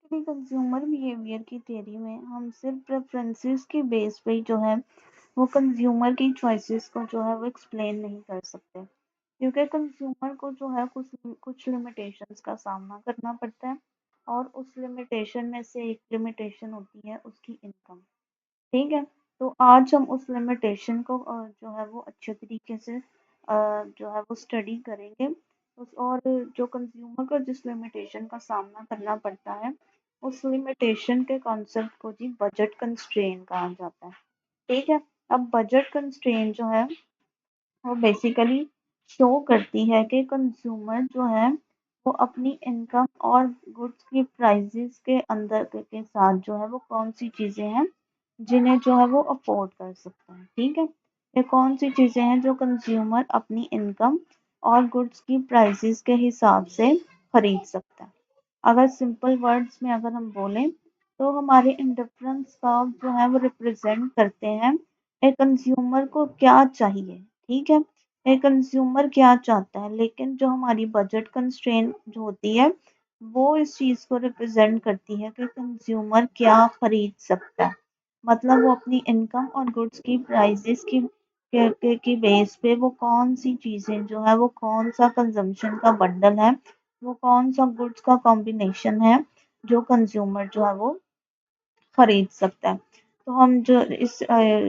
Basically consumer behaviour की theory में हम सिर्फ प्रेफरेंसेस के बेस पे जो है वो कंज्यूमर की चॉइसेस को जो है वो एक्सप्लेन नहीं कर सकते, क्योंकि कंज्यूमर को जो है कुछ कुछ लिमिटेशंस का सामना करना पड़ता है। और उस लिमिटेशन में से एक लिमिटेशन होती है उसकी इनकम। ठीक है, तो आज हम उस लिमिटेशन को जो है वो अच्छे तरीके से जो है वो स्टडी करेंगे। उस और जो कंज्यूमर को जिस लिमिटेशन का सामना करना पड़ता है, उस लिमिटेशन के कॉन्सेप्ट को जी बजट कंस्ट्रेन कहा जाता है। ठीक है, अब बजट कंस्ट्रेन जो है वो बेसिकली शो करती है कि कंज्यूमर जो है वो अपनी इनकम और गुड्स की प्राइसेस के अंदर के साथ जो है वो कौन सी चीजें हैं जिन्हें जो है वो अफोर्ड कर सकता है। ठीक है, ये कौन सी चीजें हैं जो कंज्यूमर अपनी इनकम और गुड्स की प्राइसेस के हिसाब से खरीद सकता है। अगर सिंपल वर्ड्स में अगर हम बोलें तो हमारे इंडिफरेंस का जो है वो रिप्रेजेंट करते हैं एक कंज्यूमर को क्या चाहिए। ठीक है, एक कंज्यूमर क्या चाहता है, लेकिन जो हमारी बजट कंस्ट्रेंट जो होती है वो इस चीज को रिप्रेजेंट करती है कि कंज्यूमर क्या खरीद सकता है। मतलब वो अपनी इनकम और गुड्स की प्राइसेस की बेस पे वो कौन सी चीजें जो है वो कौन सा कंजम्पशन का बंडल है, वो कौन सा गुड्स का कॉम्बिनेशन है जो कंज्यूमर जो है वो खरीद सकता है। तो हम जो इस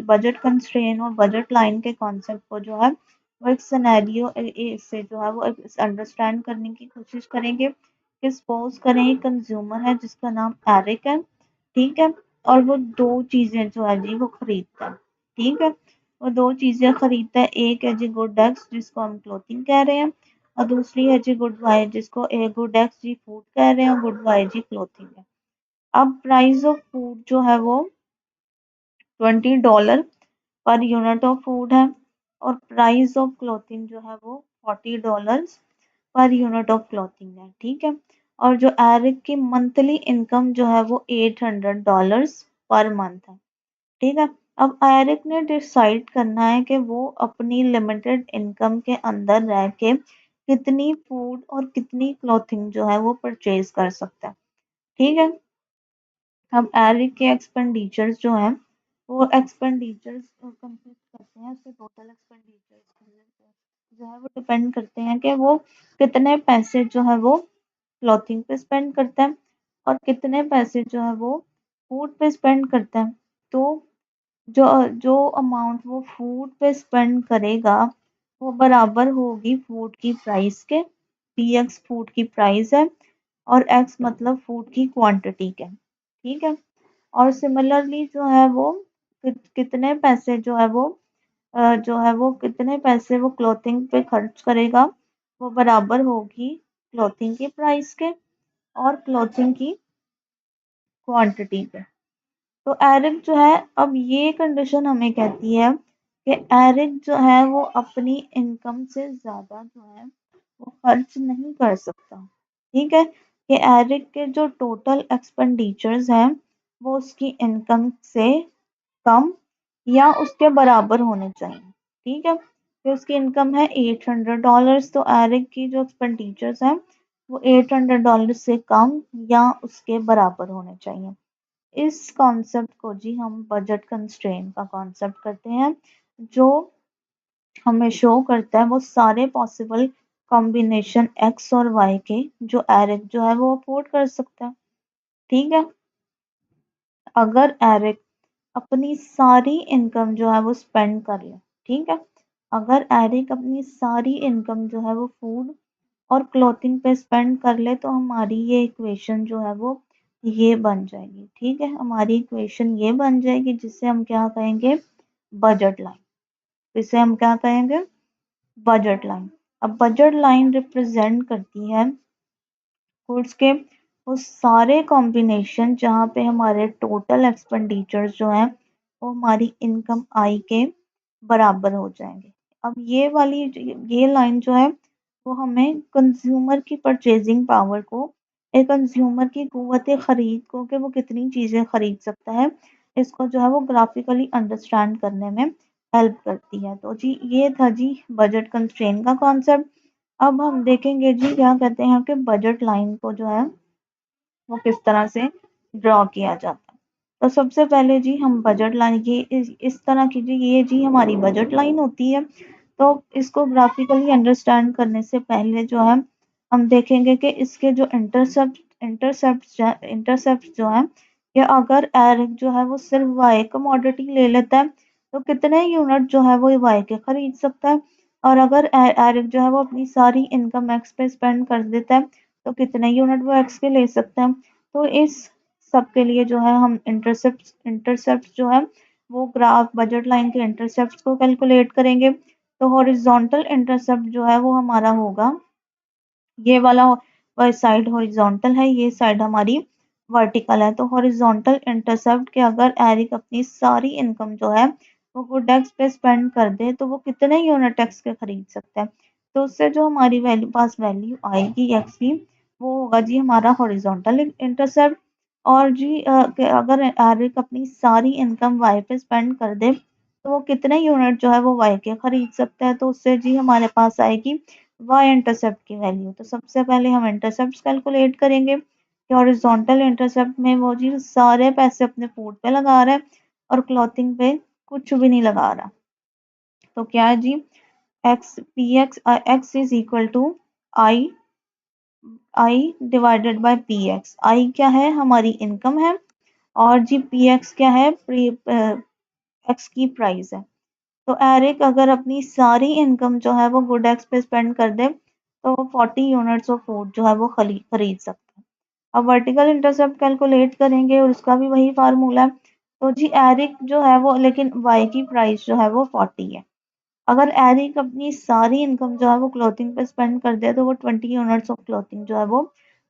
बजट कंस्ट्रेन और बजट लाइन के कॉन्सेप्ट को जो है वो एक सिनेरियो से जो है वो अंडरस्टैंड करने की कोशिश करेंगे कि सपोज करें एक कंज्यूमर है जिसका नाम एरिक है। ठीक है, और वो दो चीजें जो है जी वो खरीदता है। ठीक है, वो दो चीजें खरीदता है, एक है जी गुड एक्स जिसको हम क्लोथिंग कह रहे हैं, और दूसरी है जी गुड वाई जिसको गुड एक्स जी फूड कह रहे हैं और गुड वाई जी क्लोथिंग है। अब प्राइस ऑफ फूड जो है वो $20 पर यूनिट ऑफ फूड है, और प्राइस ऑफ क्लोथिंग जो है वो $40 पर यूनिट ऑफ क्लोथिंग है। ठीक है, और जो एरिक की मंथली इनकम जो है वो $800 पर मंथ है। ठीक है, अब एरिक ने डिसाइड करना है कि वो अपनी लिमिटेड इनकम के अंदर रह के कितनी फूड और कितनी क्लोथिंग जो है वो परचेज कर सकता है। ठीक है, अब एरिक के एक्सपेंडिचर्स जो हैं वो एक्सपेंडिचर्स कंप्लीट करते हैं, उसके टोटल एक्सपेंडिचर्स जो है वो डिपेंड करते हैं कि वो कितने पैसे जो है वो क्लॉथिंग पे स्पेंड करता है और कितने पैसे जो है वो फूड पे स्पेंड करता है। तो जो जो अमाउंट वो फूड पे स्पेंड करेगा वो बराबर होगी फूड की प्राइस के। पी एक्स फूड की प्राइस है और एक्स मतलब फूड की क्वांटिटी के। ठीक है, और सिमिलरली जो है वो कितने पैसे जो है वो कितने पैसे वो क्लोथिंग पे खर्च करेगा वो बराबर होगी क्लोथिंग की प्राइस के और क्लोथिंग की क्वांटिटी पे। तो एरिक जो है, अब ये कंडीशन हमें कहती है कि एरिक जो है वो अपनी इनकम से ज्यादा जो है वो खर्च नहीं कर सकता। ठीक है, कि एरिक के जो टोटल एक्सपेंडिचर्स हैं वो उसकी इनकम से कम या उसके बराबर होने चाहिए। ठीक है, तो उसकी इनकम है $800, तो एरिक की जो एक्सपेंडिचर्स हैं वो $800 से कम या उसके बराबर होने चाहिए। इस कॉन्सेप्ट को जी हम बजट कंस्ट्रेंट का कॉन्सेप्ट करते हैं, जो हमें शो करता है वो सारे पॉसिबल कॉम्बिनेशन एक्स और वाई के जो एरिक जो है वो अफोर्ड कर सकता है। ठीक है, अगर एरिक अपनी सारी इनकम जो है वो स्पेंड कर ले। ठीक है, अगर एरिक अपनी सारी इनकम जो है वो फूड और क्लोथिंग पे स्पेंड कर ले तो हमारी ये इक्वेशन जो है वो ये बन जाएगी। ठीक है, हमारी इक्वेशन ये बन जाएगी जिसे हम क्या कहेंगे, बजट लाइन। इसे हम क्या कहेंगे, बजट लाइन। अब बजट लाइन रिप्रेजेंट करती है गुड्स के वो सारे कॉम्बिनेशन जहाँ पे हमारे टोटल एक्सपेंडिचर्स जो हैं वो हमारी इनकम आई के बराबर हो जाएंगे। अब ये लाइन जो है वो हमें कंज्यूमर की परचेजिंग पावर को, एक कंज्यूमर की कुव्वत खरीद को कि वो कितनी चीजें खरीद सकता है, इसको जो है वो ग्राफिकली अंडरस्टैंड करने में हेल्प करती है। तो जी ये था जी बजट कंस्ट्रेन का कॉन्सेप्ट। अब हम देखेंगे जी क्या कहते हैं कि बजट लाइन को जो है वो किस तरह से ड्रॉ किया जाता है। तो सबसे पहले जी हम बजट लाइन की इस तरह की जी ये जी हमारी बजट लाइन होती है। तो इसको ग्राफिकली अंडरस्टैंड करने से पहले जो है हम देखेंगे कि इसके जो इंटरसेप्ट जो है कि अगर एरिक जो है वो सिर्फ वाई कमोडिटी ले लेता है तो कितने यूनिट जो है वो वाई के खरीद सकता है, और अगर एरिक जो है वो अपनी सारी इनकम एक्स पे स्पेंड कर देता है तो कितने यूनिट वो एक्स के ले सकते हैं। तो इस सब के लिए जो है हम इंटरसेप्ट जो है वो ग्राफ बजट लाइन के इंटरसेप्ट को कैलकुलेट करेंगे। तो हॉरिजॉन्टल इंटरसेप्ट जो है वो हमारा होगा ये वाला, साइड हॉरिजॉन्टल है, ये साइड हमारी वर्टिकल है। तो हॉरिजॉन्टल इंटरसेप्ट के अगर एरिक अपनी सारी इनकम जो है वो गुड एक्स पे स्पेंड कर दे तो वो कितने यूनिट एक्स के खरीद सकता है। तो उससे जो हमारी वैल्यू पास वैल्यू आएगी एक्स की वो होगा जी हमारा हॉरिजॉन्टल इंटरसेप्ट। और जी अगर एरिक अपनी सारी इनकम वाई पे स्पेंड कर दे तो वो कितने यूनिट जो है वो वाई के खरीद सकता है। तो उससे जी हमारे पास आएगी वाई इंटरसेप्ट की वैल्यू। तो सबसे पहले हम इंटरसेप्ट कैलकुलेट करेंगे कि हॉरिजॉन्टल इंटरसेप्ट में वो जी सारे पैसे अपने फूड पे लगा रहा है और क्लॉथिंग पे कुछ भी नहीं लगा रहा। तो क्या है जी X is equal to I I divided by P X. I क्या है हमारी इनकम है और जी पी एक्स क्या है एक्स की प्राइस है। तो एरिक अगर अपनी सारी इनकम जो है वो गुड एक्स पे स्पेंड कर दे तो वो 40 यूनिट्स ऑफ फूड जो है वो खरीद सकता है। अब वर्टिकल इंटरसेप्ट कैलकुलेट करेंगे और उसका भी वही फार्मूला है। तो जी एरिक जो है वो लेकिन वाई की प्राइस जो है वो 40 है। अगर एरिक अपनी सारी इनकम जो है वो क्लोथिंग पे स्पेंड कर दे तो वो 20 यूनिट्स ऑफ क्लोथिंग जो है वो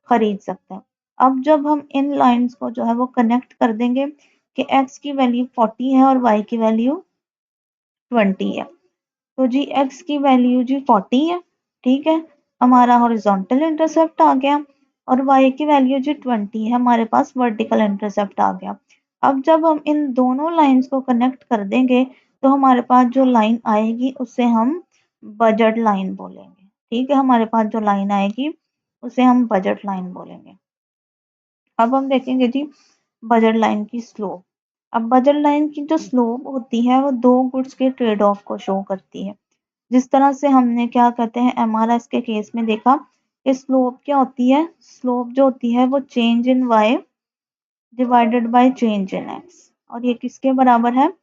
खरीद सकता है। अब जब हम इन लाइंस को जो है वो कनेक्ट कर देंगे कि एक्स की वैल्यू 40 है और वाई की वैल्यू 20 है। तो जी x की वैल्यू जी 40 है, ठीक है, हमारा हॉरिजॉन्टल इंटरसेप्ट आ गया। और y की वैल्यू जी 20 है, हमारे पास वर्टिकल इंटरसेप्ट आ गया। अब जब हम इन दोनों लाइंस को कनेक्ट कर देंगे तो हमारे पास जो लाइन आएगी उसे हम बजट लाइन बोलेंगे। ठीक है, हमारे पास जो लाइन आएगी उसे हम बजट लाइन बोलेंगे। अब हम देखेंगे जी बजट लाइन की स्लोप। अब बजट लाइन की जो स्लोप होती है वो दो गुड्स के ट्रेड ऑफ को शो करती है। जिस तरह से हमने क्या कहते हैं एमआरएस के केस में देखा कि स्लोप क्या होती है, स्लोप जो होती है वो change in Y divided by change in X. और ये किसके बराबर है,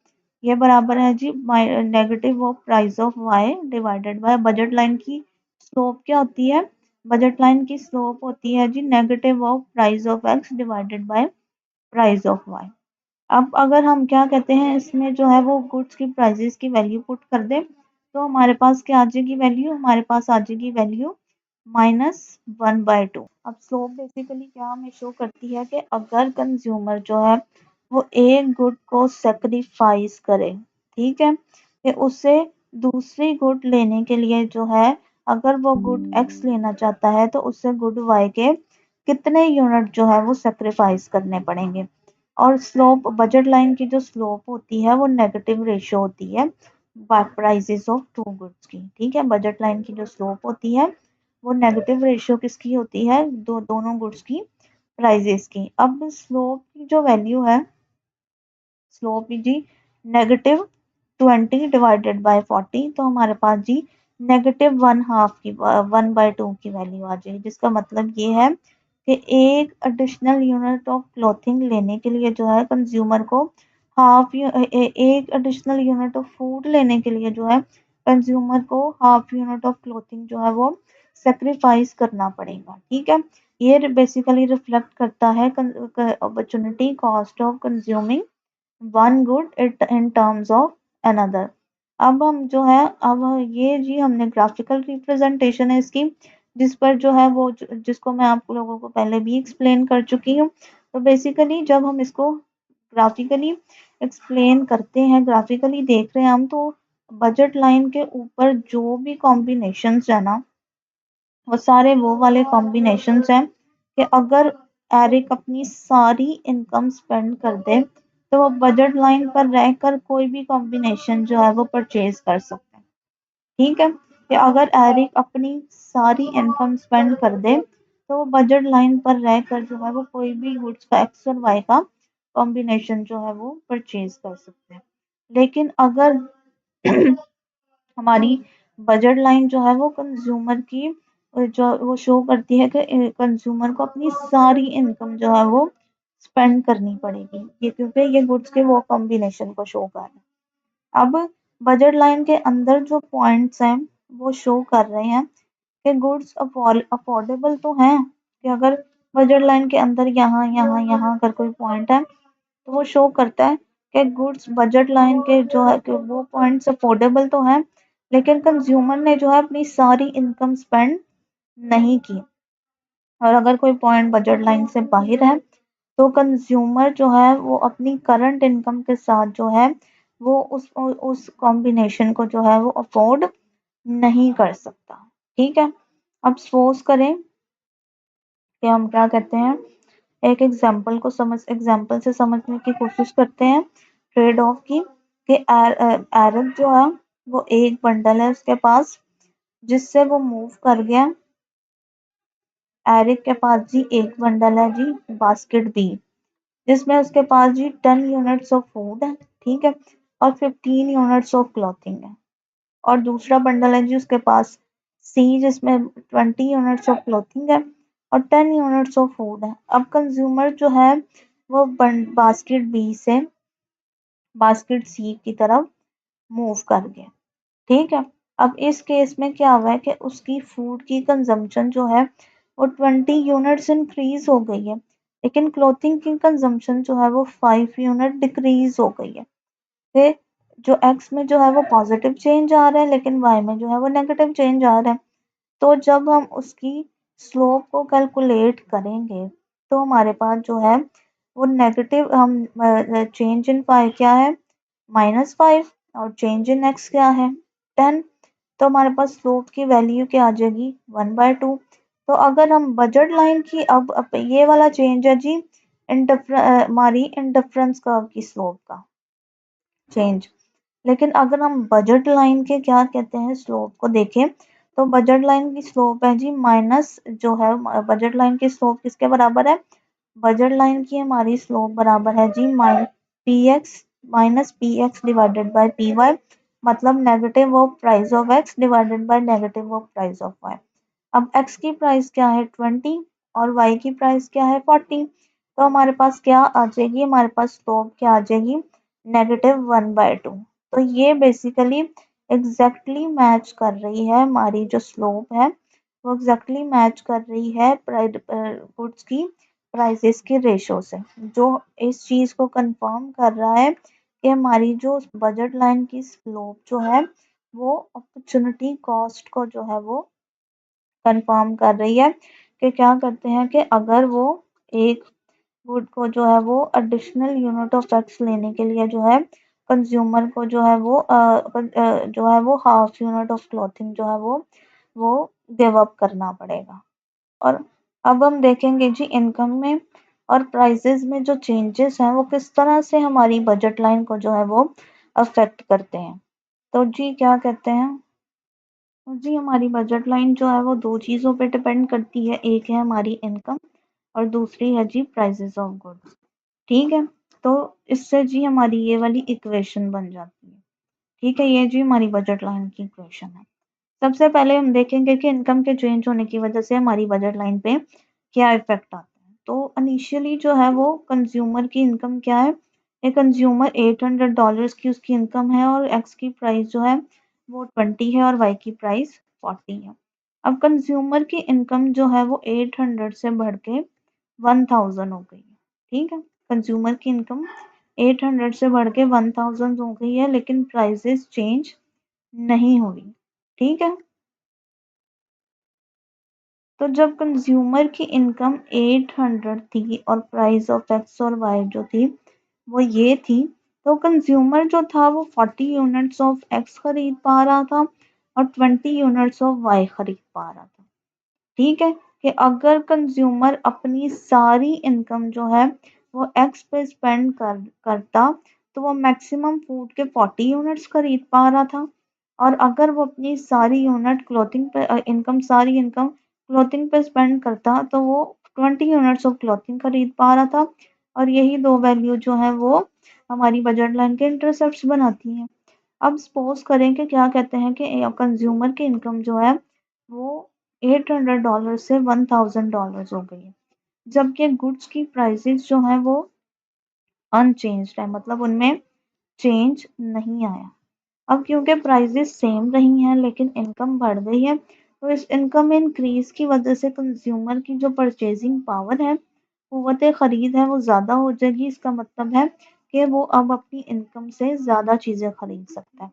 ये बराबर है जी negative of price of Y divided by budget line की स्लोप क्या होती है, बजट लाइन की स्लोप होती है जी negative of price of X divided by price of Y. अब अगर हम क्या कहते हैं इसमें जो है वो गुड्स की प्राइसेस की वैल्यू पुट कर दे तो हमारे पास क्या आ जाएगी वैल्यू, हमारे पास आ जाएगी वैल्यू -1/2। अब स्लोप बेसिकली क्या हमें शो करती है कि अगर कंज्यूमर जो है वो एक गुड को सेक्रीफाइस करे, ठीक है, कि उसे दूसरी गुड लेने के लिए जो है अगर वो गुड एक्स लेना चाहता है तो उसे गुड वाई के कितने यूनिट जो है वो सेक्रीफाइस करने पड़ेंगे। और स्लोप बजट लाइन की जो स्लोप होती है वो नेगेटिव रेशियो होती है प्राइसेस ऑफ टू गुड्स की। ठीक है, बजट लाइन की जो स्लोप होती है वो नेगेटिव रेशियो किसकी होती है, दोनों गुड्स की प्राइसेस की। अब स्लोप की जो वैल्यू है, स्लोप जी नेगेटिव 20 डिवाइडेड बाय 40, तो हमारे पास जी नेगेटिव 1/2 की 1/2 की वैल्यू आ जाएगी। जिसका मतलब ये है कि एक एडिशनल यूनिट ऑफ क्लोथिंग लेने के लिए जो है कंज्यूमर को एक एडिशनल यूनिट ऑफ फूड लेने के लिए जो है कंज्यूमर को हाफ यूनिट ऑफ क्लोथिंग जो है वो सेक्रीफाइस करना पड़ेगा। ठीक है, ये बेसिकली रिफ्लेक्ट करता है opportunity cost of consuming one good it in terms of another. अब हम जो है अब ये जी हमने ग्राफिकल रिप्रेजेंटेशन है इसकी, जिस पर जो है वो जिसको मैं आप लोगों को पहले भी एक्सप्लेन कर चुकी हूँ। तो बेसिकली जब हम इसको ग्राफिकली एक्सप्लेन करते हैं, ग्राफिकली देख रहे हैं हम, तो बजट लाइन के ऊपर जो भी कॉम्बिनेशंस है ना वो सारे वो वाले कॉम्बिनेशंस हैं कि अगर एरिक अपनी सारी इनकम स्पेंड कर दे तो वो बजट लाइन पर रहकर कोई भी कॉम्बिनेशन जो है वो परचेज कर सकते हैं। ठीक है, कि अगर एरिक अपनी सारी इनकम स्पेंड कर दे तो वो बजट लाइन पर रहकर जो है वो कोई भी गुड्स का एक्स और वाई का कॉम्बिनेशन जो है वो परचेज कर सकते हैं। लेकिन अगर हमारी बजट लाइन जो है वो कंज्यूमर की जो वो शो करती है कि कंज्यूमर को अपनी सारी इनकम जो है वो स्पेंड करनी पड़ेगी, ये क्योंकि ये गुड्स के वो कॉम्बिनेशन को शो कर रहा है। अब बजट लाइन के अंदर जो पॉइंट्स हैं वो शो कर रहे हैं कि गुड्स अफोर्डेबल तो हैं, कि अगर बजट लाइन के अंदर यहाँ यहाँ यहाँ अगर कोई पॉइंट है तो वो शो करता है कि गुड्स बजट लाइन के जो है कि वो पॉइंट्स अफोर्डेबल तो हैं, लेकिन कंज्यूमर ने जो है अपनी सारी इनकम स्पेंड नहीं की। और अगर कोई पॉइंट बजट लाइन से बाहर है तो कंज्यूमर जो है वो अपनी करंट इनकम के साथ जो है वो उस कॉम्बिनेशन को जो है वो अफोर्ड नहीं कर सकता। ठीक है। अब सपोज करें कि हम क्या कहते हैं, एक एग्जाम्पल से समझने की कोशिश करते हैं ट्रेड ऑफ की, कि एरन जो है वो एक बंडल है उसके पास जिससे वो मूव कर गया। एरिक के पास जी एक बंडल है जी बास्केट बी, जिसमें उसके पास जी 10 यूनिट्स ऑफ फूड है, ठीक है, और 15 यूनिट्स ऑफ क्लॉथिंग है। और दूसरा बंडल है जी उसके पास सी, जिसमें 20 यूनिट्स ऑफ क्लॉथिंग है और 10 यूनिट्स ऑफ फूड है। अब कंज्यूमर जो है वो बास्केट बी से बास्केट सी की तरफ मूव कर गया। ठीक है। अब इस केस में क्या हुआ है कि उसकी फूड की कंजम्पशन जो है वो 20 यूनिट्स इंक्रीज हो गई है, लेकिन क्लोथिंग की कंजम्पशन जो है वो 5 यूनिट डिक्रीज हो गई है। फिर जो एक्स में जो है वो पॉजिटिव चेंज आ रहा है, लेकिन वाई में जो है वो नेगेटिव चेंज आ रहा है। तो जब हम उसकी स्लोप को कैलकुलेट करेंगे तो हमारे पास जो है वो नेगेटिव हम चेंज इन पाई क्या है -5, और चेंज इन एक्स क्या है 10। तो हमारे पास स्लोप की वैल्यू क्या आ जाएगी 1/2। तो अगर हम बजट लाइन की अब ये वाला चेंज है जी हमारी इंडिफरेंस कर्व की स्लोप का चेंज। लेकिन अगर हम बजट लाइन के क्या कहते हैं स्लोप को देखें तो बजट लाइन की स्लोप है जी माइनस जो है बजट लाइन की स्लोप किसके बराबर है, बजट लाइन की हमारी स्लोप बराबर है जी P X minus P x divided by P Y, मतलब negative of price of X divided by negative of price of Y. अब x की प्राइस क्या है 20 और y की प्राइस क्या है 40। तो हमारे पास क्या आ जाएगी, हमारे पास स्लोप क्या आ जाएगी -1/2। तो ये बेसिकली एग्जैक्टली मैच कर रही है, हमारी जो स्लोप है वो एग्जैक्टली मैच कर रही है गुड्स की प्राइसेस की रेशो से, जो इस चीज को कंफर्म कर रहा है कि हमारी जो बजट लाइन की स्लोप जो है वो अपॉर्चुनिटी कॉस्ट को जो है वो कंफर्म कर रही है, कि क्या करते हैं कि अगर वो एक गुड को जो है वो एडिशनल यूनिट ऑफ एक्स लेने के लिए जो है कंज्यूमर को जो है वो जो है वो हाफ यूनिट ऑफ क्लॉथिंग जो है वो गिव अप करना पड़ेगा। और अब हम देखेंगे जी इनकम में और प्राइसेस में जो चेंजेस हैं वो किस तरह से हमारी बजट लाइन को जो है वो अफेक्ट करते हैं। तो जी क्या कहते हैं, जी हमारी बजट लाइन जो है वो दो चीज़ों पे डिपेंड करती है, एक है हमारी इनकम और दूसरी है जी प्राइसेस ऑफ गुड्स। ठीक है। तो इससे जी हमारी ये वाली इक्वेशन बन जाती है। ठीक है, ये जी हमारी बजट लाइन की इक्वेशन है। सबसे पहले हम देखेंगे कि इनकम के चेंज होने की वजह से हमारी बजट लाइन पे क्या इफेक्ट आता है। तो इनिशियली जो है वो कंज्यूमर की इनकम क्या है, एक कंज्यूमर $800 की उसकी इनकम है और एक्स की प्राइस जो है वो 20 है और वाई की प्राइस 40 है। अब कंज्यूमर की इनकम जो है वो 800 से बढ़ के 1000 हो गई है। ठीक है, कंज्यूमर की इनकम 800 से बढ़ के 1000 हो गई है, लेकिन प्राइसेस चेंज नहीं हुई। ठीक है। तो जब कंज्यूमर की इनकम 800 थी और प्राइस ऑफ एक्स और वाई जो थी वो ये थी, तो कंज्यूमर जो था वो 40 यूनिट्स ऑफ एक्स खरीद पा रहा था और 20 यूनिट्स ऑफ वाई खरीद पा रहा था। ठीक है, कि अगर कंज्यूमर अपनी सारी इनकम जो है वो एक्स पे स्पेंड करता तो वो मैक्सिमम फूड के 40 यूनिट्स खरीद पा रहा था, और अगर वो अपनी सारी यूनिट क्लोथिंग पे इनकम सारी इनकम क्लॉथिंग पे स्पेंड करता तो वो 20 यूनिट्स ऑफ क्लॉथिंग खरीद पा रहा था, और यही दो वैल्यू जो है वो हमारी बजट लाइन के इंटरसेप्ट्स बनाती हैं। अब सपोज करें कि क्या कहते हैं कि कंज्यूमर की इनकम जो है वो $800 से $1000 हो गई है, जबकि गुड्स की प्राइसेस जो है वो अनचेंज्ड है, मतलब उनमें चेंज नहीं आया। अब क्योंकि प्राइसेस सेम रही हैं लेकिन इनकम बढ़ गई है, तो इस इनकम इंक्रीज की वजह से कंज्यूमर की जो परचेजिंग पावर है, कुव्वत खरीद है, वो ज़्यादा हो जाएगी। इसका मतलब है कि वो अब अपनी इनकम से ज़्यादा चीज़ें खरीद सकता है।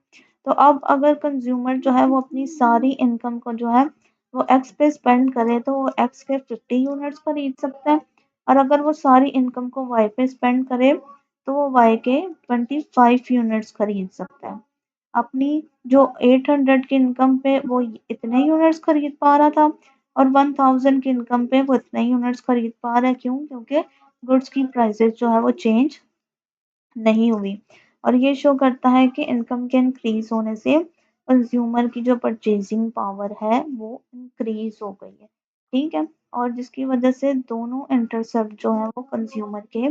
तो अब अगर कंज्यूमर जो है वो अपनी सारी इनकम को जो है वो एक्स पे स्पेंड करे तो वो एक्स के 50 यूनिट्स खरीद सकता है, और अगर वो सारी इनकम को वाई पे स्पेंड करे तो वो वाई के 25 यूनिट्स खरीद सकता है। अपनी जो 800 की इनकम पे वो इतने यूनिट्स खरीद पा रहा था, और 1000 की इनकम पे वो इतने यूनिट्स खरीद पा रहा है। क्यों? क्योंकि गुड्स की प्राइसेस जो है वो चेंज नहीं हुई, और ये शो करता है कि इनकम के इंक्रीज होने से कंज्यूमर की जो परचेजिंग पावर है वो इंक्रीज हो गई है। ठीक है, और जिसकी वजह से दोनों इंटरसेप्ट जो है वो कंज्यूमर के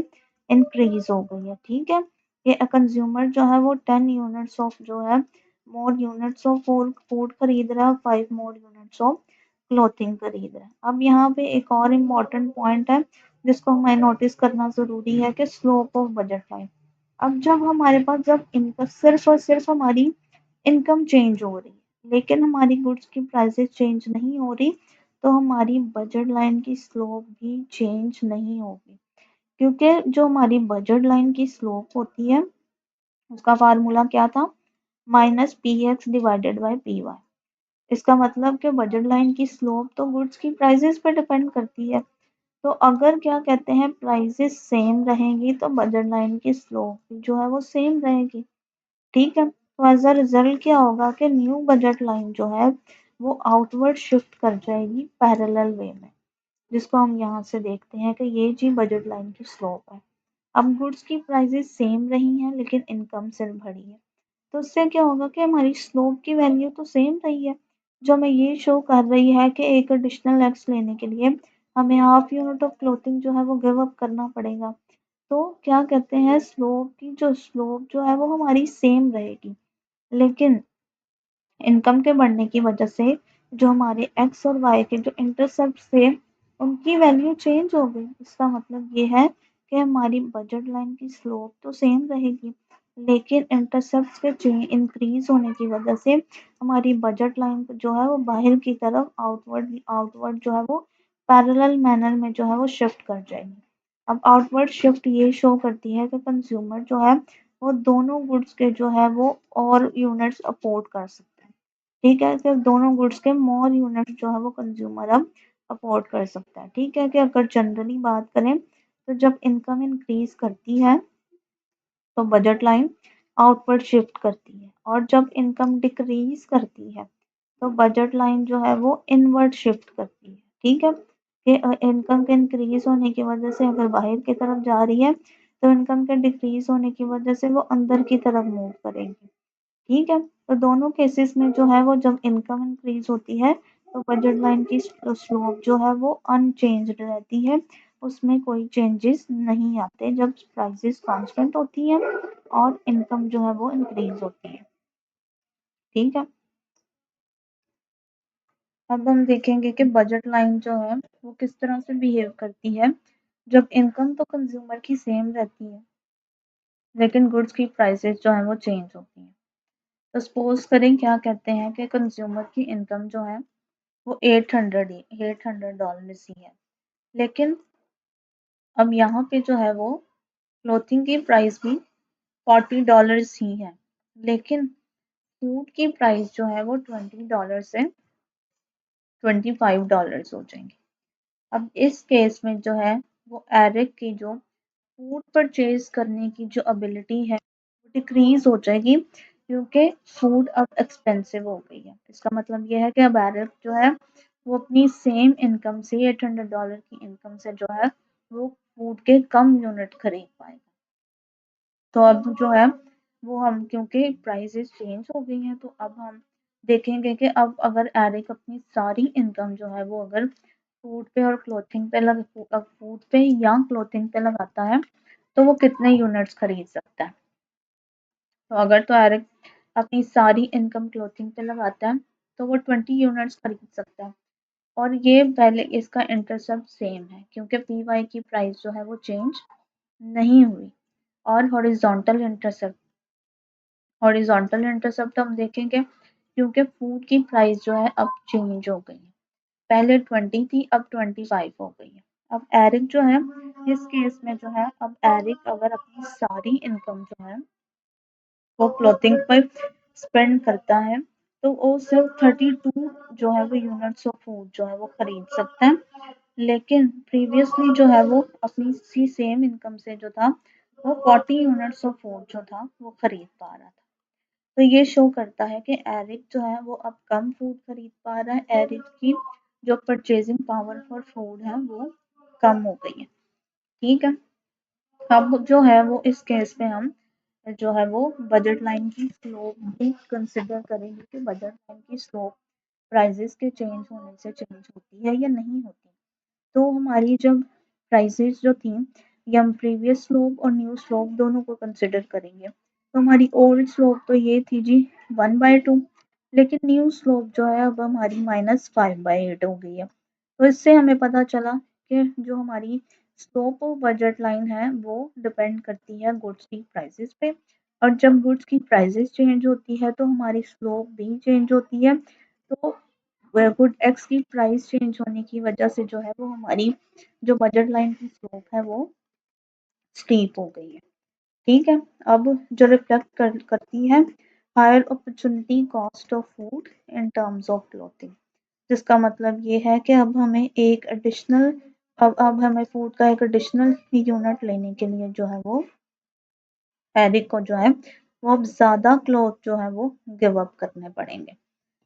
इंक्रीज हो गई है। ठीक है, ये कंज्यूमर जो है वो 10 यूनिट्स ऑफ जो है मोर यूनिट्स ऑफ फूड खरीद रहा है, 5 मोर यूनिट्स ऑफ क्लोथिंग खरीद रहा है। अब यहाँ पे एक और इम्पोर्टेंट पॉइंट है जिसको हमें नोटिस करना जरूरी है कि स्लोप ऑफ बजट लाइन। अब जब हमारे पास जब इनका सिर्फ और सिर्फ हमारी इनकम चेंज हो रही है लेकिन हमारी गुड्स की प्राइसेस चेंज नहीं हो रही, तो हमारी बजट लाइन की स्लोप भी चेंज नहीं होगी। क्योंकि जो हमारी बजट लाइन की स्लोप होती है उसका फार्मूला क्या था? Minus P x divided by P y. इसका मतलब कि बजट लाइन की स्लोप तो गुड्स की प्राइसेस पर डिपेंड करती है। तो अगर क्या कहते हैं प्राइसेस सेम रहेंगी तो बजट लाइन की स्लोप भी जो है वो सेम रहेगी। ठीक है, तो एज अ रिजल्ट क्या होगा कि न्यू बजट लाइन जो है वो आउटवर्ड शिफ्ट कर जाएगी पैरेलल वे में, जिसको हम यहाँ से देखते हैं कि ये जी बजट लाइन की स्लोप है। अब गुड्स की प्राइसेस सेम रही हैं लेकिन इनकम सिर्फ बढ़ी है, तो उससे क्या होगा कि हमारी स्लोप की वैल्यू तो सेम रही है, जो हमें ये शो कर रही है कि एक एडिशनल एक्स लेने के लिए हमें हाफ यूनिट ऑफ क्लोथिंग जो है वो गिव अप करना पड़ेगा। तो क्या कहते हैं स्लोप जो है वो हमारी सेम रहेगी, लेकिन इनकम के बढ़ने की वजह से जो हमारे एक्स और वाई के जो इंटरसेप्ट थे उनकी वैल्यू चेंज हो गई। इसका मतलब ये है कि हमारी बजट लाइन की स्लोप तो सेम रहेगी, लेकिन इंटरसेप्ट के इंक्रीज होने की वजह से हमारी बजट लाइन जो है वो बाहर की तरफ आउटवर्ड आउटवर्ड जो है वो पैरेलल मैनर में जो है वो शिफ्ट कर जाएगी। अब आउटवर्ड शिफ्ट ये शो करती है कि कंज्यूमर जो है वो दोनों गुड्स के जो है वो और यूनिट्स अफोर्ड कर सकते हैं। ठीक है, सिर्फ दोनों गुड्स के मोर यूनिट जो है वो कंज्यूमर अब अफोर्ड कर सकता है। ठीक है, कि अगर जनरली बात करें तो जब इनकम इंक्रीज करती है तो बजट लाइन आउटवर्ड शिफ्ट करती है, और जब इनकम डिक्रीज करती है तो बजट लाइन जो है वो इनवर्ड शिफ्ट करती है। ठीक है, कि इनकम के इंक्रीज होने की वजह से अगर बाहर की तरफ जा रही है तो इनकम के डिक्रीज होने की वजह से वो अंदर की तरफ मूव करेगी। ठीक है, तो दोनों केसेस में जो है वो जब इनकम इंक्रीज होती है तो बजट लाइन की स्लोप जो है वो अनचेंज्ड रहती है, उसमें कोई चेंजेस नहीं आते जब प्राइसेस कांस्टेंट होती हैं और इनकम जो है वो इंक्रीज होती है। ठीक है, अब हम देखेंगे कि बजट लाइन जो है वो किस तरह से बिहेव करती है जब इनकम तो कंज्यूमर की सेम रहती है लेकिन गुड्स की प्राइसेस जो है वो चेंज होती हैं। तो सपोज करें क्या कहते हैं कि कंज्यूमर की इनकम जो है वो 800 ही है, लेकिन अब यहाँ पे जो है वो क्लोथिंग की प्राइस भी $40 ही है, लेकिन फूड की प्राइस जो है वो $20 से $25 हो जाएंगे। अब इस केस में जो है वो एरिक की जो फूड परचेज करने की जो एबिलिटी है वो डिक्रीज हो जाएगी, क्योंकि फूड अब एक्सपेंसिव हो गई है। इसका मतलब ये है कि अब एरिक जो है वो अपनी सेम इनकम से $800 की इनकम से जो है वो फूड के कम यूनिट खरीद पाएगा। तो अब जो है वो हम क्योंकि प्राइसेस चेंज हो गई हैं तो अब हम देखेंगे कि अब अगर एरिक अपनी सारी इनकम जो है वो अगर फूड पे और क्लोथिंग पे फूड पे या क्लोथिंग पे लगाता है तो वो कितने यूनिट्स खरीद सकता है। तो अगर तो एरिक अपनी सारी इनकम क्लोथिंग पे लगाता है तो वो 20 यूनिट्स खरीद सकता है। और ये पहले इसका इंटरसेप्ट सेम है क्योंकि पी वाई की प्राइस जो है वो चेंज नहीं हुई। और हॉरिजॉन्टल इंटरसेप्ट हम देखेंगे क्योंकि फूड की प्राइस जो है अब चेंज हो गई है। पहले 20 थी, अब 25 हो गई है। अब एरिक जो है इस केस में जो है, अब एरिक अगर अपनी सारी इनकम जो है वो क्लोथिंग पर स्पेंड करता है तो वो सिर्फ 32 जो है वो यूनिट्स ऑफ फूड जो है वो खरीद सकता है। लेकिन प्रीवियसली जो है वो अपनी सी सेम इनकम से जो था वो 40 यूनिट्स ऑफ फूड जो था वो खरीद पा रहा था। तो ये शो करता है कि एरिक जो है वो अब कम फूड खरीद पा रहा है। एरिक की जो परचेजिंग पावर फॉर फूड है वो कम हो गई है। ठीक है। अब जो है वो इस केस में हम जो है वो बजट लाइन की स्लोप भी कंसिडर करेंगे कि बजट लाइन की स्लोप प्राइसेस के चेंज होने से चेंज होती है या नहीं होती। तो हमारी जब प्राइसेस जो थी ये हम प्रीवियस स्लोप और न्यू स्लोप दोनों को कंसिडर करेंगे। तो हमारी ओल्ड स्लोप तो ये थी जी 1/2, लेकिन न्यू स्लोप जो है अब हमारी -5/8 हो गई है। तो इससे हमें पता चला कि जो हमारी स्लोप ऑफ बजट लाइन है वो डिपेंड करती है गुड्स की प्राइसेस पे। और जब गुड्स की प्राइसेस चेंज होती है तो हमारी स्लोप भी चेंज होती है। तो गुड एक्स की प्राइस चेंज होने की वजह से जो है वो हमारी जो बजट लाइन की स्लोप है वो स्टीप हो गई है। ठीक है। अब जो करती है higher opportunity cost of food in terms of clothing, जिसका मतलब ये है कि अब हमें फूड का एक एडिशनल यूनिट लेने के लिए जो है वो एरिक को जो है वो अब ज़्यादा क्लॉथ जो है वो गिव अप करने पड़ेंगे।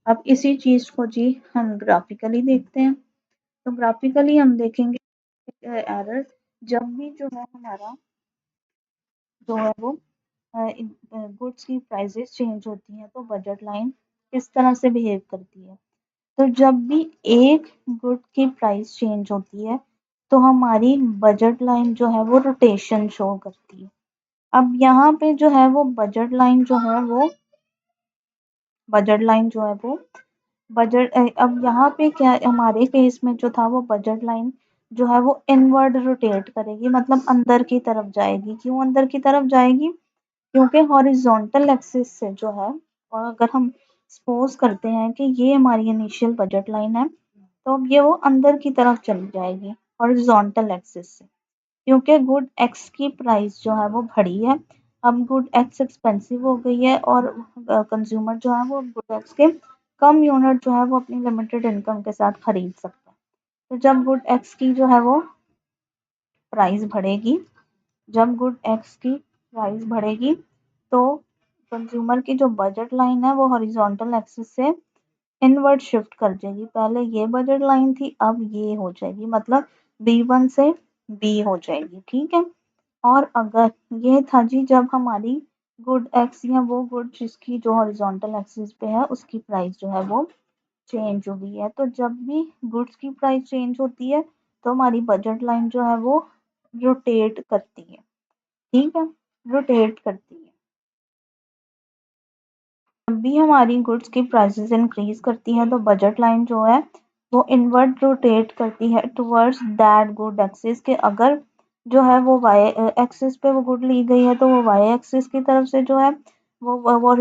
अब इसी चीज़ को जी हम ग्राफिकली देखते हैं। तो ग्राफिकली हम देखेंगे एरर जब भी जो है हमारा जो है वो गुड्स की प्राइसेस चेंज होती हैं तो बजट लाइन किस तरह से बिहेव करती है। तो जब भी एक गुड की प्राइस चेंज होती है तो हमारी बजट लाइन जो है वो रोटेशन शो करती है। अब यहाँ पे जो है वो बजट लाइन जो है वो अब यहाँ पे क्या हमारे केस में जो था वो बजट लाइन जो है वो इनवर्ड रोटेट करेगी, मतलब अंदर की तरफ जाएगी। क्यों अंदर की तरफ जाएगी? क्योंकि हॉरिजॉन्टल एक्सिस से जो है, और अगर हम सपोज करते हैं कि ये हमारी इनिशियल बजट लाइन है तो अब ये वो अंदर की तरफ चली जाएगी हॉरिजॉन्टल एक्सिस से। क्योंकि गुड एक्स की प्राइस जो है वो बढ़ी है। अब गुड एक्स एक्सपेंसिव हो गई है और कंज्यूमर जो है वो गुड एक्स के कम यूनिट जो है वो अपनी लिमिटेड इनकम के साथ खरीद सकता है। तो जब गुड एक्स की जो है वो प्राइस बढ़ेगी जब गुड एक्स की प्राइस बढ़ेगी तो कंज्यूमर की जो बजट लाइन है वो हॉरिजॉन्टल एक्सिस से इनवर्ड शिफ्ट कर जाएगी। पहले ये बजट लाइन थी, अब ये हो जाएगी, मतलब B1 से बी हो जाएगी। ठीक है। और अगर ये था जी जब हमारी गुड एक्स या वो गुड जिसकी जो हॉरिजॉन्टल एक्सिस पे है उसकी प्राइस जो है वो चेंज हुई है। तो जब भी गुड्स की प्राइस चेंज होती है तो हमारी बजट लाइन जो है वो रोटेट करती है। ठीक है। रोटेट करती है। जब भी हमारी गुड्स की प्राइसेस इंक्रीज करती है तो बजट लाइन जो है वो इनवर्ट रोटेट करती है टुवर्ड्स दैट गुड एक्सिस के। अगर जो है वो वाई एक्सिस पे वो गुड ली गई है तो वो वाई एक्सिस की तरफ से जो है वो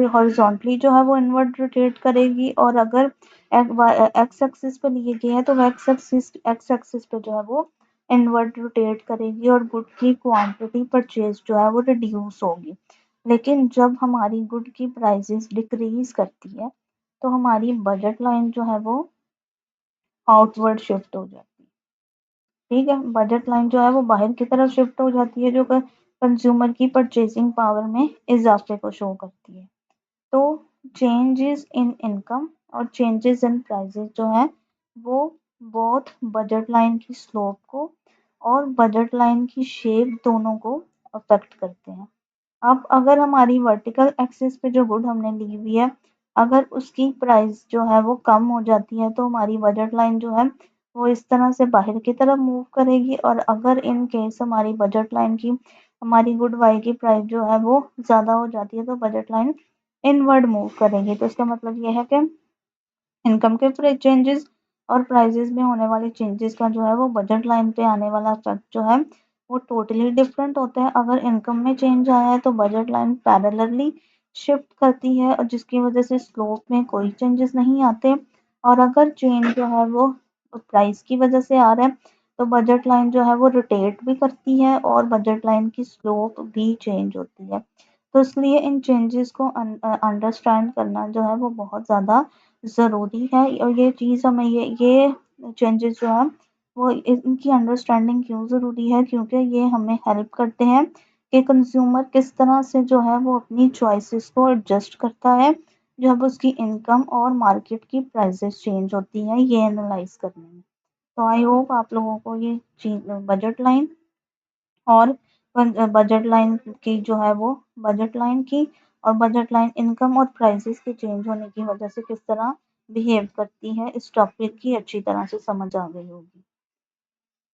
हॉरिजॉन्टली जो है वो इनवर्ट रोटेट करेगी। और अगर एक्स एक्सिस पे लिए गई है तो वो एक्स एक्सिस पे जो है वो इनवर्ट रोटेट करेगी और गुड की क्वांटिटी परचेज जो है वो रिड्यूस होगी। लेकिन जब हमारी गुड की प्राइसेस डिक्रीज करती है तो हमारी बजट लाइन जो है वो आउटवर्ड शिफ्ट हो जाती है। ठीक है। बजट लाइन जो है वो बाहर की तरफ शिफ्ट हो जाती है जो कंज्यूमर की परचेजिंग पावर में इजाफे को शो करती है। तो चेंजेस इन इनकम और चेंजेस इन प्राइसेस जो है वो बोथ बजट लाइन की स्लोप को और बजट लाइन की शेप दोनों को अफेक्ट करते हैं। अब अगर हमारी वर्टिकल एक्सिस पे जो गुड हमने ली हुई है अगर उसकी प्राइस जो है वो कम हो जाती है तो हमारी बजट लाइन जो है वो इस तरह से बाहर की तरफ मूव करेगी, और अगर इन केस हमारी बजट लाइन की हमारी गुड बाय की प्राइस जो है वो ज़्यादा हो जाती है तो बजट लाइन इनवर्ड मूव करेगी। तो इसका मतलब ये है कि इनकम के चेंजेस और प्राइसेस में होने वाले चेंजेस का जो है वो बजट लाइन पे आने वाला इफेक्ट जो है वो टोटली डिफरेंट होता है। अगर इनकम में चेंज आया है तो बजट लाइन पैरेलली शिफ्ट करती है, और जिसकी वजह से स्लोप में कोई चेंजेस नहीं आते। और अगर चेंज जो है वो प्राइस की वजह से आ रहा है तो बजट लाइन जो है वो रोटेट भी करती है और बजट लाइन की स्लोप भी चेंज होती है। तो इसलिए इन चेंजेस को अंडरस्टैंड करना जो है वो बहुत ज़्यादा ज़रूरी है, और ये चीज़ हमें ये चेंजेस जो है वो इनकी अंडरस्टैंडिंग क्यों ज़रूरी है, क्योंकि ये हमें हेल्प करते हैं कि कंज्यूमर किस तरह से जो है वो अपनी चॉइसेस को एडजस्ट करता है जब उसकी इनकम और मार्केट की प्राइसेस चेंज होती हैं, ये एनालाइज करने में। तो आई होप आप लोगों को ये चीज बजट लाइन और बजट लाइन की जो है वो बजट लाइन की और बजट लाइन इनकम और प्राइसेस के चेंज होने की वजह से किस तरह बिहेव करती है इस टॉपिक की अच्छी तरह से समझ आ गई होगी।